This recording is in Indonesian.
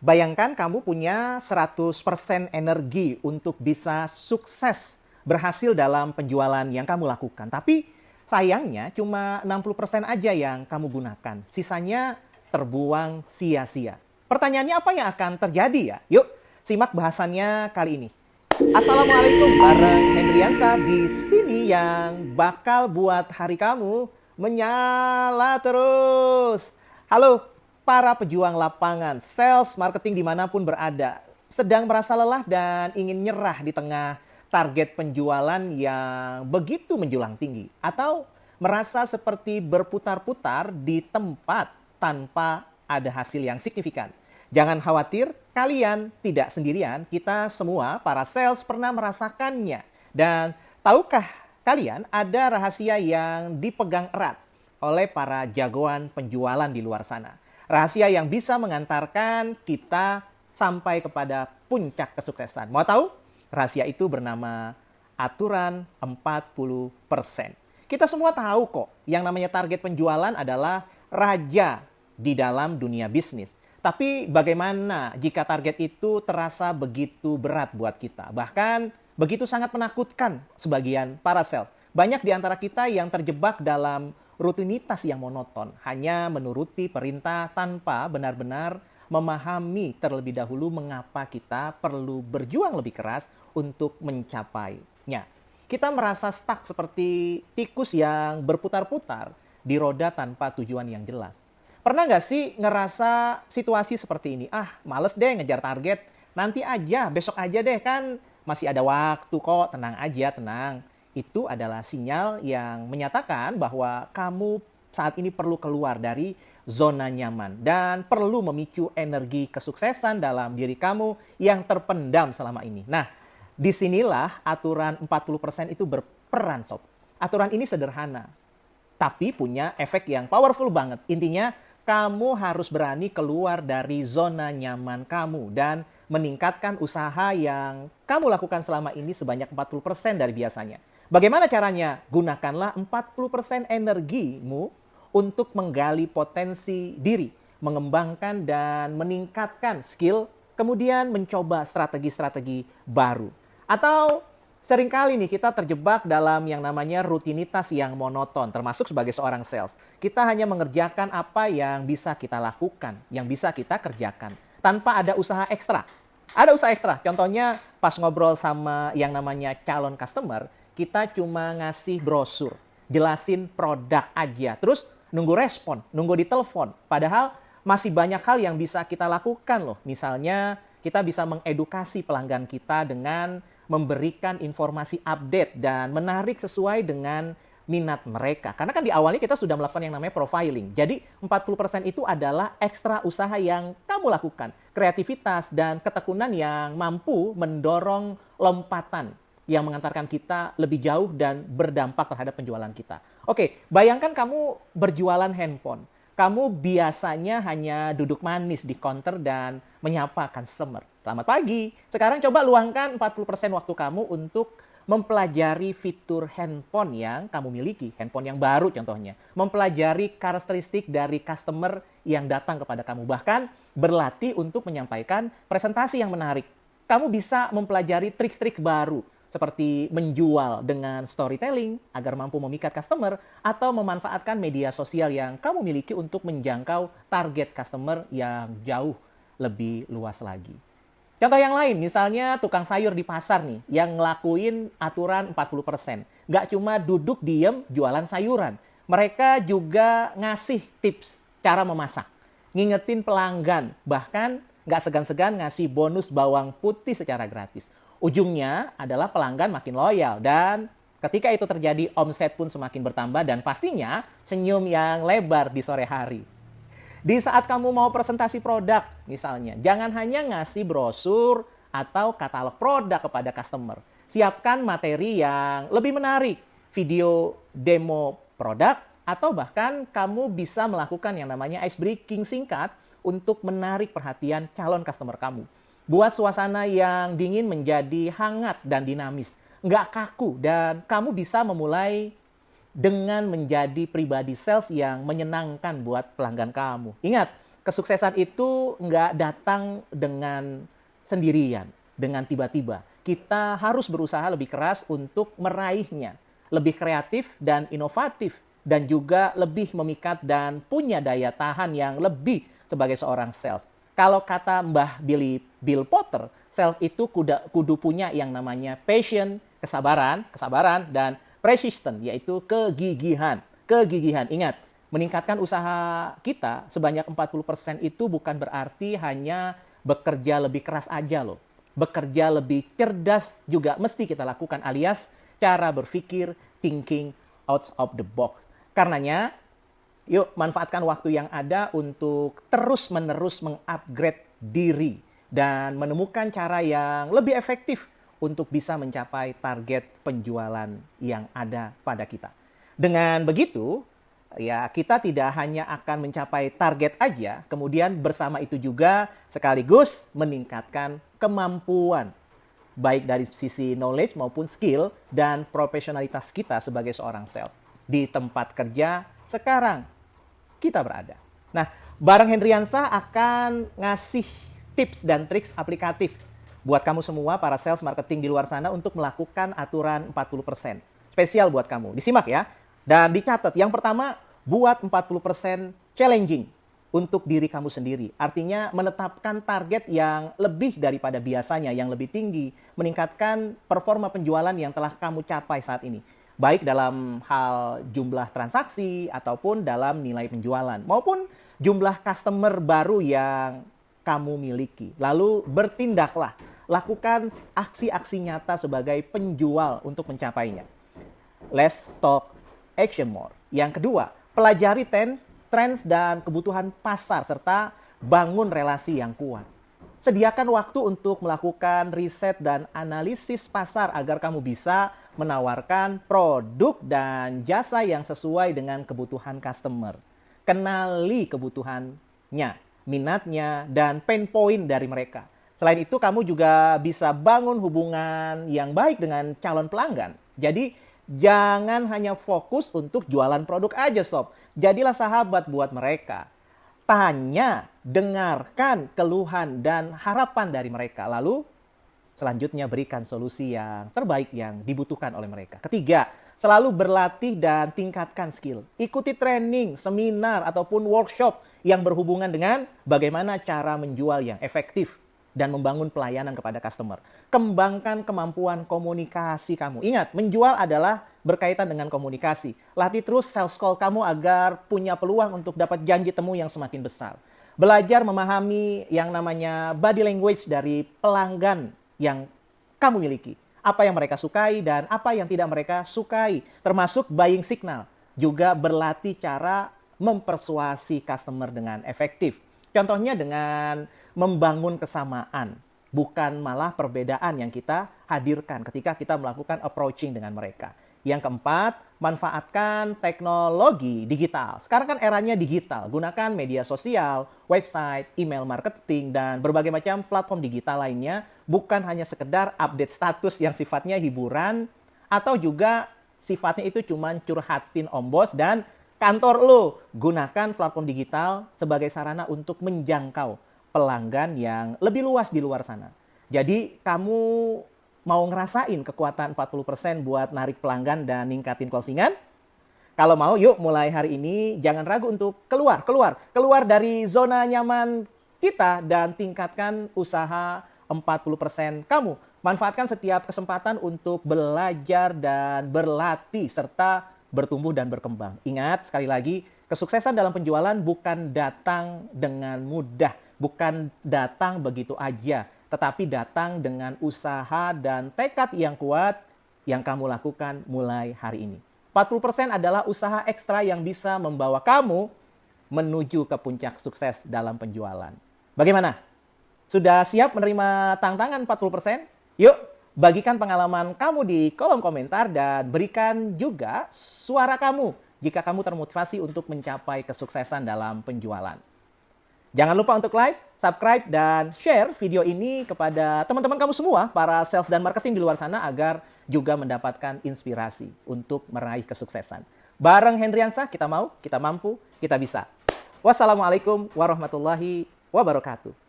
Bayangkan kamu punya 100% energi untuk bisa sukses berhasil dalam penjualan yang kamu lakukan. Tapi sayangnya cuma 60% aja yang kamu gunakan. Sisanya terbuang sia-sia. Pertanyaannya apa yang akan terjadi ya? Yuk, simak bahasannya kali ini. Assalamualaikum, bareng Hendriansa di sini yang bakal buat hari kamu menyala terus. Halo para pejuang lapangan, sales, marketing dimanapun berada, sedang merasa lelah dan ingin nyerah di tengah target penjualan yang begitu menjulang tinggi. Atau merasa seperti berputar-putar di tempat tanpa ada hasil yang signifikan. Jangan khawatir, kalian tidak sendirian. Kita semua, para sales, pernah merasakannya. Dan tahukah kalian ada rahasia yang dipegang erat oleh para jagoan penjualan di luar sana? Rahasia yang bisa mengantarkan kita sampai kepada puncak kesuksesan. Mau tahu? Rahasia itu bernama aturan 40%. Kita semua tahu kok, yang namanya target penjualan adalah raja di dalam dunia bisnis. Tapi bagaimana jika target itu terasa begitu berat buat kita? Bahkan begitu sangat menakutkan sebagian para sales. Banyak di antara kita yang terjebak dalam rutinitas yang monoton, hanya menuruti perintah tanpa benar-benar memahami terlebih dahulu mengapa kita perlu berjuang lebih keras untuk mencapainya. Kita merasa stuck seperti tikus yang berputar-putar di roda tanpa tujuan yang jelas. Pernah nggak sih ngerasa situasi seperti ini? Males deh ngejar target, nanti aja, besok aja deh, kan masih ada waktu kok, tenang aja, tenang. Itu adalah sinyal yang menyatakan bahwa kamu saat ini perlu keluar dari zona nyaman dan perlu memicu energi kesuksesan dalam diri kamu yang terpendam selama ini. Nah, disinilah aturan 40% itu berperan, sob. Aturan ini sederhana, tapi punya efek yang powerful banget. Intinya, kamu harus berani keluar dari zona nyaman kamu dan meningkatkan usaha yang kamu lakukan selama ini sebanyak 40% dari biasanya. Bagaimana caranya? Gunakanlah 40% energimu untuk menggali potensi diri, mengembangkan dan meningkatkan skill, kemudian mencoba strategi-strategi baru. Atau seringkali nih kita terjebak dalam yang namanya rutinitas yang monoton, termasuk sebagai seorang sales. Kita hanya mengerjakan apa yang bisa kita lakukan, yang bisa kita kerjakan, tanpa ada usaha ekstra. Ada usaha ekstra, contohnya pas ngobrol sama yang namanya calon customer, kita cuma ngasih brosur, jelasin produk aja, terus nunggu respon, nunggu ditelepon. Padahal masih banyak hal yang bisa kita lakukan loh. Misalnya kita bisa mengedukasi pelanggan kita dengan memberikan informasi update dan menarik sesuai dengan minat mereka. Karena kan di awalnya kita sudah melakukan yang namanya profiling. Jadi 40% itu adalah ekstra usaha yang kamu lakukan. Kreativitas dan ketekunan yang mampu mendorong lompatan yang mengantarkan kita lebih jauh dan berdampak terhadap penjualan kita. Oke, bayangkan kamu berjualan handphone. Kamu biasanya hanya duduk manis di counter dan menyapa customer. Selamat pagi. Sekarang coba luangkan 40% waktu kamu untuk mempelajari fitur handphone yang kamu miliki. Handphone yang baru contohnya. Mempelajari karakteristik dari customer yang datang kepada kamu. Bahkan berlatih untuk menyampaikan presentasi yang menarik. Kamu bisa mempelajari trik-trik baru, seperti menjual dengan storytelling agar mampu memikat customer atau memanfaatkan media sosial yang kamu miliki untuk menjangkau target customer yang jauh lebih luas lagi. Contoh yang lain, misalnya tukang sayur di pasar nih yang ngelakuin aturan 40%. Nggak cuma duduk diem jualan sayuran. Mereka juga ngasih tips cara memasak, ngingetin pelanggan, bahkan nggak segan-segan ngasih bonus bawang putih secara gratis. Ujungnya adalah pelanggan makin loyal dan ketika itu terjadi omset pun semakin bertambah dan pastinya senyum yang lebar di sore hari. Di saat kamu mau presentasi produk misalnya, jangan hanya ngasih brosur atau katalog produk kepada customer. Siapkan materi yang lebih menarik, video demo produk atau bahkan kamu bisa melakukan yang namanya ice breaking singkat untuk menarik perhatian calon customer kamu. Buat suasana yang dingin menjadi hangat dan dinamis. Nggak kaku dan kamu bisa memulai dengan menjadi pribadi sales yang menyenangkan buat pelanggan kamu. Ingat, Kesuksesan itu nggak datang dengan sendirian, dengan tiba-tiba. Kita harus berusaha lebih keras untuk meraihnya. Lebih kreatif dan inovatif. Dan juga lebih memikat dan punya daya tahan yang lebih sebagai seorang sales. Kalau kata Mbah Bill Potter, sales itu kudu punya yang namanya passion, kesabaran, dan persistence, yaitu kegigihan. Ingat, meningkatkan usaha kita sebanyak 40% itu bukan berarti hanya bekerja lebih keras aja loh. Bekerja lebih cerdas juga mesti kita lakukan, alias cara berpikir, thinking out of the box. Karenanya, yuk manfaatkan waktu yang ada untuk terus-menerus mengupgrade diri dan menemukan cara yang lebih efektif untuk bisa mencapai target penjualan yang ada pada kita. Dengan begitu, ya kita tidak hanya akan mencapai target aja, kemudian bersama itu juga sekaligus meningkatkan kemampuan baik dari sisi knowledge maupun skill dan profesionalitas kita sebagai seorang sales di tempat kerja sekarang kita berada. Nah, bareng Hendriansah akan ngasih tips dan triks aplikatif buat kamu semua para sales marketing di luar sana untuk melakukan aturan 40%. Spesial buat kamu. Disimak ya. Dan dicatat, yang pertama, buat 40% challenging untuk diri kamu sendiri. Artinya menetapkan target yang lebih daripada biasanya, yang lebih tinggi. Meningkatkan performa penjualan yang telah kamu capai saat ini. Baik dalam hal jumlah transaksi ataupun dalam nilai penjualan. Maupun jumlah customer baru yang kamu miliki. Lalu bertindaklah. Lakukan aksi-aksi nyata sebagai penjual untuk mencapainya. Less talk, action more. Yang kedua, pelajari trends dan kebutuhan pasar serta bangun relasi yang kuat. Sediakan waktu untuk melakukan riset dan analisis pasar agar kamu bisa menawarkan produk dan jasa yang sesuai dengan kebutuhan customer. Kenali kebutuhannya, minatnya, dan pain point dari mereka. Selain itu, kamu juga bisa bangun hubungan yang baik dengan calon pelanggan. Jadi, jangan hanya fokus untuk jualan produk aja, sob. Jadilah sahabat buat mereka. Tanya, dengarkan keluhan dan harapan dari mereka. Lalu, selanjutnya berikan solusi yang terbaik yang dibutuhkan oleh mereka. Ketiga, selalu berlatih dan tingkatkan skill. Ikuti training, seminar, ataupun workshop yang berhubungan dengan bagaimana cara menjual yang efektif dan membangun pelayanan kepada customer. Kembangkan kemampuan komunikasi kamu. Ingat, menjual adalah berkaitan dengan komunikasi. Latih terus sales call kamu agar punya peluang untuk dapat janji temu yang semakin besar. Belajar memahami yang namanya body language dari pelanggan yang kamu miliki. Apa yang mereka sukai dan apa yang tidak mereka sukai. Termasuk buying signal. Juga berlatih cara mempersuasi customer dengan efektif. Contohnya dengan membangun kesamaan, bukan malah perbedaan yang kita hadirkan ketika kita melakukan approaching dengan mereka. Yang keempat, manfaatkan teknologi digital. Sekarang kan eranya digital. Gunakan media sosial, website, email marketing, dan berbagai macam platform digital lainnya. Bukan hanya sekedar update status yang sifatnya hiburan, atau juga sifatnya itu cuma curhatin om bos dan kantor lo. Gunakan platform digital sebagai sarana untuk menjangkau pelanggan yang lebih luas di luar sana. Jadi kamu mau ngerasain kekuatan 40% buat narik pelanggan dan ningkatin closingan? Kalau mau, yuk mulai hari ini jangan ragu untuk keluar dari zona nyaman kita dan tingkatkan usaha 40% kamu. Manfaatkan setiap kesempatan untuk belajar dan berlatih serta bertumbuh dan berkembang. Ingat sekali lagi, kesuksesan dalam penjualan bukan datang dengan mudah, bukan datang begitu aja, tetapi datang dengan usaha dan tekad yang kuat yang kamu lakukan mulai hari ini. 40% adalah usaha ekstra yang bisa membawa kamu menuju ke puncak sukses dalam penjualan. Bagaimana? Sudah siap menerima tantangan 40%? Yuk, bagikan pengalaman kamu di kolom komentar dan berikan juga suara kamu jika kamu termotivasi untuk mencapai kesuksesan dalam penjualan. Jangan lupa untuk like, subscribe, dan share video ini kepada teman-teman kamu semua, para sales dan marketing di luar sana, agar juga mendapatkan inspirasi untuk meraih kesuksesan. Bareng Hendriansah, kita mau, kita mampu, kita bisa. Wassalamualaikum warahmatullahi wabarakatuh.